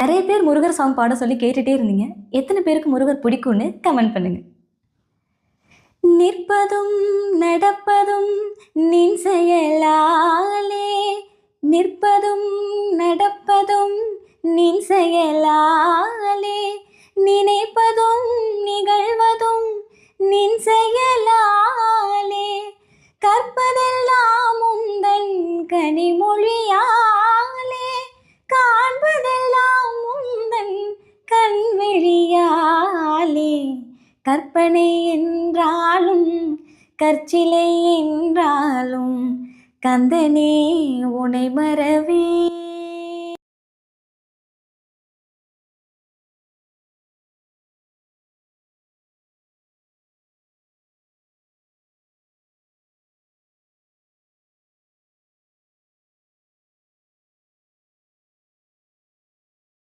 நிறைய பேர் முருகர் சாங் பாட சொல்லி கேட்டுட்டே இருந்தீங்க. எத்தனை பேருக்கு முருகர் பிடிக்கும்னு கமெண்ட் பண்ணுங்க. நிற்பதும் நடப்பதும் நின் செயலாலே, நிற்பதும் நடப்பதும் நின் செயலாலே, நினைப்பதும் நிகழ்வதும் நின் செயலாலே, கற்பதெல்லாம் உந்தன் கனிமொழியாலே, காண்பதெல்லாம் உந்தன் கண்விழியாலே, கற்பனை என்றாலும் கற்சிலை என்றாலும் கந்தனே உனை மறவே.